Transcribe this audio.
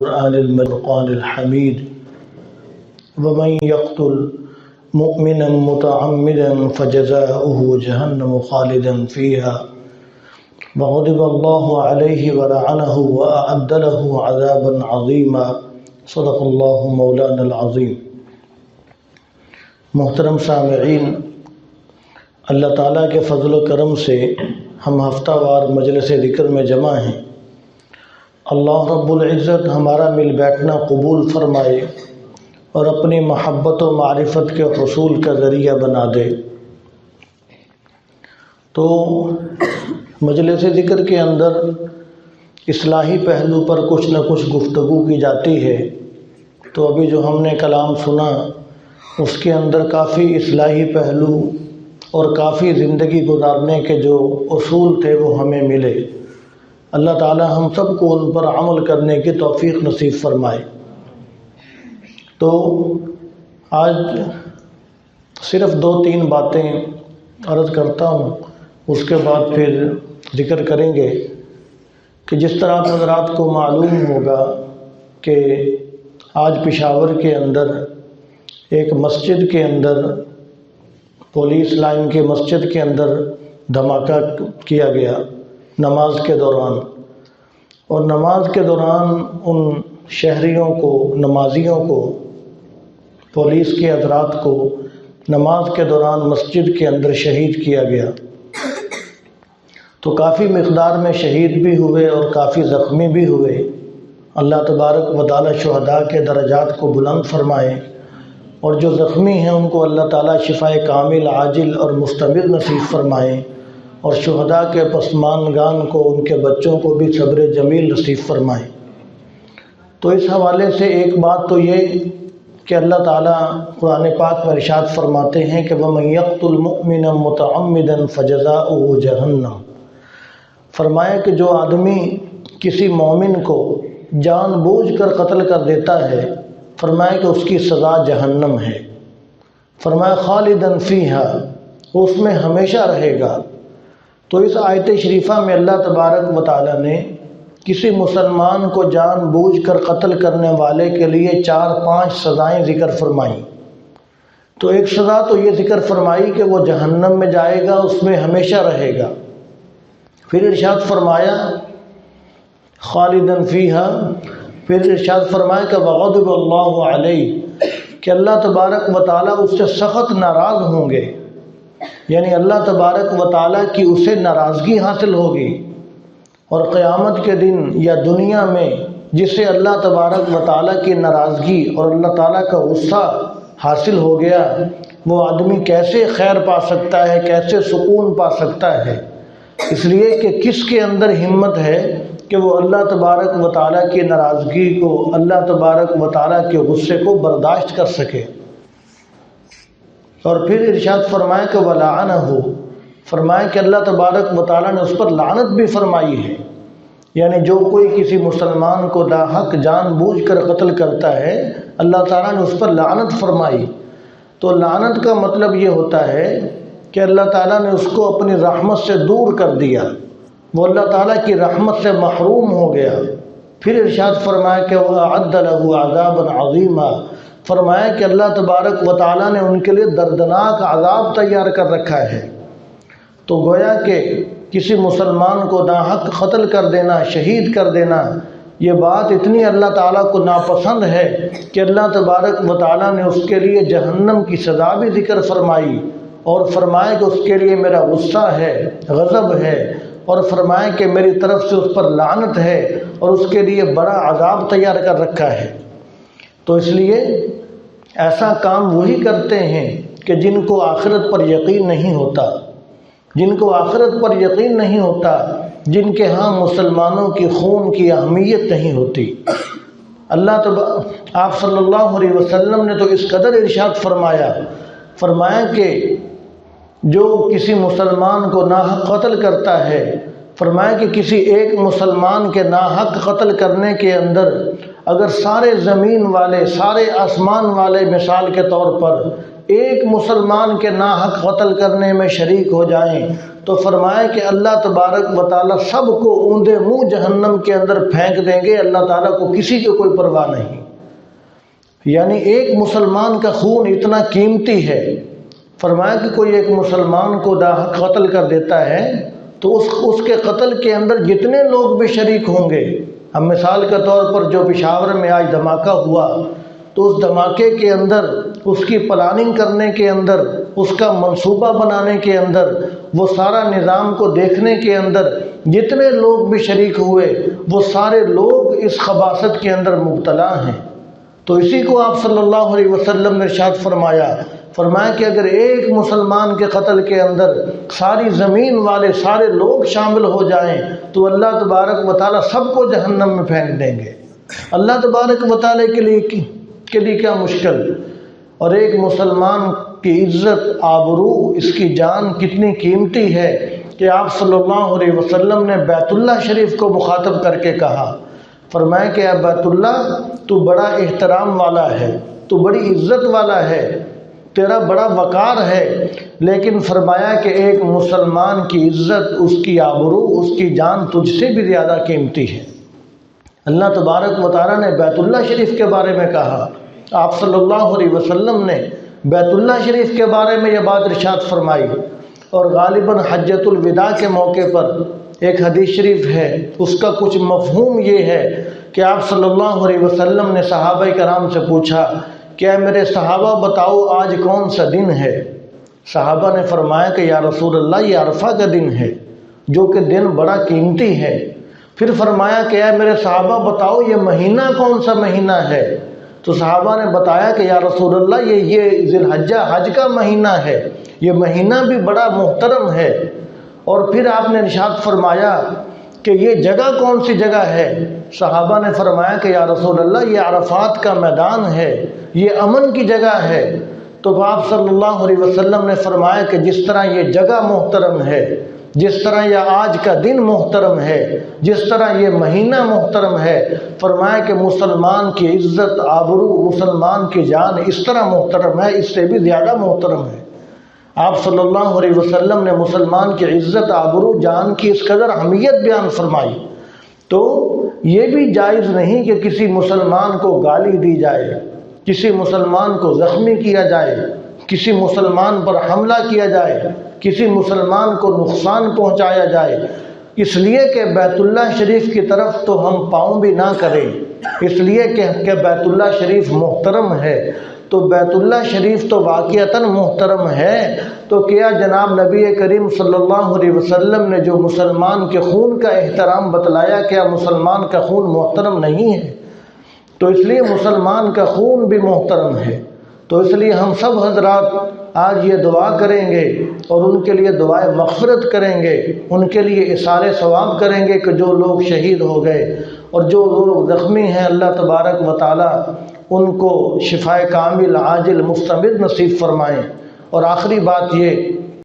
القرآن المجيد الحميد ومن يقتل مؤمنا متعمدا فجزاؤه جهنم خالدا فيها وغضب الله عليه ولعنه وأعد له عذابا عظيما صدق الله مولانا العظيم۔ محترم سامعین، اللہ تعالیٰ کے فضل و کرم سے ہم ہفتہ وار مجلس ذکر میں جمع ہیں۔ اللہ رب العزت ہمارا مل بیٹھنا قبول فرمائے اور اپنی محبت و معرفت کے حصول کا ذریعہ بنا دے۔ تو مجلس ذکر کے اندر اصلاحی پہلو پر کچھ نہ کچھ گفتگو کی جاتی ہے، تو ابھی جو ہم نے کلام سنا اس کے اندر کافی اصلاحی پہلو اور کافی زندگی گزارنے کے جو اصول تھے وہ ہمیں ملے۔ اللہ تعالی ہم سب کو ان پر عمل کرنے کی توفیق نصیب فرمائے۔ تو آج صرف 2-3 باتیں عرض کرتا ہوں، اس کے بعد پھر ذکر کریں گے کہ جس طرح آپ حضرات کو معلوم ہوگا کہ آج پشاور کے اندر ایک مسجد کے اندر، پولیس لائن کی مسجد کے اندر دھماکہ کیا گیا نماز کے دوران، اور نماز کے دوران ان شہریوں کو، نمازیوں کو، پولیس کے حضرات کو نماز کے دوران مسجد کے اندر شہید کیا گیا۔ تو کافی مقدار میں شہید بھی ہوئے اور کافی زخمی بھی ہوئے۔ اللہ تبارک و تعالی شہداء کے درجات کو بلند فرمائے، اور جو زخمی ہیں ان کو اللہ تعالی شفاء کامل عاجل اور مستمر نصیب فرمائے، اور شہداء کے پسماندگان کو، ان کے بچوں کو بھی صبر جمیل نصیب فرمائے۔ تو اس حوالے سے ایک بات تو یہ کہ اللہ تعالیٰ قرآن پاک میں ارشاد فرماتے ہیں کہ وَمَن يَقْتُلْ مُؤْمِنًا مُتَعَمِّدًا فَجَزَاؤُهُ جَهَنَّمُ، فرمایا کہ جو آدمی کسی مومن کو جان بوجھ کر قتل کر دیتا ہے، فرمایا کہ اس کی سزا جہنم ہے، فرمایا خالداً فیہا، اس میں ہمیشہ رہے گا۔ تو اس آیت شریفہ میں اللہ تبارک و تعالی نے کسی مسلمان کو جان بوجھ کر قتل کرنے والے کے لیے 4-5 سزائیں ذکر فرمائیں۔ تو ایک سزا تو یہ ذکر فرمائی کہ وہ جہنم میں جائے گا، اس میں ہمیشہ رہے گا۔ پھر ارشاد فرمایا خالداً فیہا، پھر ارشاد فرمایا کہ وغضب اللہ علیہ، کہ اللہ تبارک و تعالی اس سے سخت ناراض ہوں گے، یعنی اللہ تبارک و تعالیٰ کی اسے ناراضگی حاصل ہوگی، اور قیامت کے دن یا دنیا میں جسے اللہ تبارک و تعالیٰ کی ناراضگی اور اللہ تعالیٰ کا غصہ حاصل ہو گیا، وہ آدمی کیسے خیر پا سکتا ہے، کیسے سکون پا سکتا ہے؟ اس لیے کہ کس کے اندر ہمت ہے کہ وہ اللہ تبارک و تعالیٰ کی ناراضگی کو، اللہ تبارک و تعالیٰ کے غصے کو برداشت کر سکے؟ اور پھر ارشاد فرمایا کہ وَلَعَنَهُ، فرمایا کہ اللہ تبارک و تعالیٰ نے اس پر لعنت بھی فرمائی ہے، یعنی جو کوئی کسی مسلمان کو ناحق جان بوجھ کر قتل کرتا ہے، اللہ تعالیٰ نے اس پر لعنت فرمائی۔ تو لعنت کا مطلب یہ ہوتا ہے کہ اللہ تعالیٰ نے اس کو اپنی رحمت سے دور کر دیا، وہ اللہ تعالیٰ کی رحمت سے محروم ہو گیا۔ پھر ارشاد فرمایا کہ وَأَعَدَّ لَهُ عَذَابًا عَظِيمًا، فرمایا کہ اللہ تبارک و تعالیٰ نے ان کے لیے دردناک عذاب تیار کر رکھا ہے۔ تو گویا کہ کسی مسلمان کو ناحق قتل کر دینا، شہید کر دینا، یہ بات اتنی اللہ تعالیٰ کو ناپسند ہے کہ اللہ تبارک و تعالیٰ نے اس کے لیے جہنم کی سزا بھی ذکر فرمائی، اور فرمایا کہ اس کے لیے میرا غصہ ہے، غضب ہے، اور فرمایا کہ میری طرف سے اس پر لعنت ہے، اور اس کے لیے بڑا عذاب تیار کر رکھا ہے۔ تو اس لیے ایسا کام وہی کرتے ہیں کہ جن کو آخرت پر یقین نہیں ہوتا، جن کو آخرت پر یقین نہیں ہوتا، جن کے ہاں مسلمانوں کی خون کی اہمیت نہیں ہوتی۔ آپ صلی اللہ علیہ وسلم نے تو اس قدر ارشاد فرمایا کہ جو کسی مسلمان کو ناحق قتل کرتا ہے، فرمایا کہ کسی ایک مسلمان کے ناحق قتل کرنے کے اندر اگر سارے زمین والے، سارے آسمان والے مثال کے طور پر ایک مسلمان کے ناحق قتل کرنے میں شریک ہو جائیں تو فرمایا کہ اللہ تبارک و تعالیٰ سب کو اوندے منہ جہنم کے اندر پھینک دیں گے، اللہ تعالیٰ کو کسی کی کوئی پرواہ نہیں۔ یعنی ایک مسلمان کا خون اتنا قیمتی ہے، فرمایا کہ کوئی ایک مسلمان کو ناحق قتل کر دیتا ہے تو اس کے قتل کے اندر جتنے لوگ بھی شریک ہوں گے، اب مثال کے طور پر جو پشاور میں آج دھماکہ ہوا تو اس دھماکے کے اندر، اس کی پلاننگ کرنے کے اندر، اس کا منصوبہ بنانے کے اندر، وہ سارا نظام کو دیکھنے کے اندر جتنے لوگ بھی شریک ہوئے وہ سارے لوگ اس خباثت کے اندر مبتلا ہیں۔ تو اسی کو آپ صلی اللہ علیہ وسلم نے ارشاد فرمایا کہ اگر ایک مسلمان کے قتل کے اندر ساری زمین والے سارے لوگ شامل ہو جائیں تو اللہ تبارک و تعالیٰ سب کو جہنم میں پھینک دیں گے۔ اللہ تبارک و تعالیٰ کے لیے کیا مشکل، اور ایک مسلمان کی عزت، آبرو، اس کی جان کتنی قیمتی ہے کہ آپ صلی اللہ علیہ وسلم نے بیت اللہ شریف کو مخاطب کر کے کہا، فرمایا کہ اے بیت اللہ تو بڑا احترام والا ہے، تو بڑی عزت والا ہے، تیرا بڑا وقار ہے، لیکن فرمایا کہ ایک مسلمان کی عزت، اس کی آبرو، اس کی جان تجھ سے بھی زیادہ قیمتی ہے۔ اللہ تبارک و تعالیٰ نے بیت اللہ شریف کے بارے میں کہا، آپ صلی اللہ علیہ وسلم نے بیت اللہ شریف کے بارے میں یہ بات ارشاد فرمائی، اور غالباً حجۃ الوداع کے موقع پر ایک حدیث شریف ہے، اس کا کچھ مفہوم یہ ہے کہ آپ صلی اللہ علیہ وسلم نے صحابہ کرام سے پوچھا کہ اے میرے صحابہ بتاؤ آج کون سا دن ہے؟ صحابہ نے فرمایا کہ یا رسول اللہ یہ عرفہ کا دن ہے، جو کہ دن بڑا قیمتی ہے۔ پھر فرمایا کہ اے میرے صحابہ بتاؤ یہ مہینہ کون سا مہینہ ہے؟ تو صحابہ نے بتایا کہ یا رسول اللہ یہ ذی الحجہ، حج کا مہینہ ہے، یہ مہینہ بھی بڑا محترم ہے۔ اور پھر آپ نے ارشاد فرمایا کہ یہ جگہ کون سی جگہ ہے؟ صحابہ نے فرمایا کہ یا رسول اللہ یہ عرفات کا میدان ہے، یہ امن کی جگہ ہے۔ تو آپ صلی اللہ علیہ وسلم نے فرمایا کہ جس طرح یہ جگہ محترم ہے، جس طرح یہ آج کا دن محترم ہے، جس طرح یہ مہینہ محترم ہے، فرمایا کہ مسلمان کی عزت، آبرو، مسلمان کی جان اس طرح محترم ہے، اس سے بھی زیادہ محترم ہے۔ آپ صلی اللہ علیہ وسلم نے مسلمان کی عزت، آبرو، جان کی اس قدر اہمیت بیان فرمائی۔ تو یہ بھی جائز نہیں کہ کسی مسلمان کو گالی دی جائے، کسی مسلمان کو زخمی کیا جائے، کسی مسلمان پر حملہ کیا جائے، کسی مسلمان کو نقصان پہنچایا جائے، اس لیے کہ بیت اللہ شریف کی طرف تو ہم پاؤں بھی نہ کریں، اس لیے کہ بیت اللہ شریف محترم ہے۔ تو بیت اللہ شریف تو واقعتاً محترم ہے، تو کیا جناب نبی کریم صلی اللہ علیہ وسلم نے جو مسلمان کے خون کا احترام بتلایا، کیا مسلمان کا خون محترم نہیں ہے؟ تو اس لیے مسلمان کا خون بھی محترم ہے۔ تو اس لیے ہم سب حضرات آج یہ دعا کریں گے اور ان کے لیے دعائے مغفرت کریں گے، ان کے لیے اثار ثواب کریں گے کہ جو لوگ شہید ہو گئے اور جو لوگ زخمی ہیں، اللہ تبارک و تعالی ان کو شفائے کامل عاجل مستمر نصیب فرمائیں۔ اور آخری بات یہ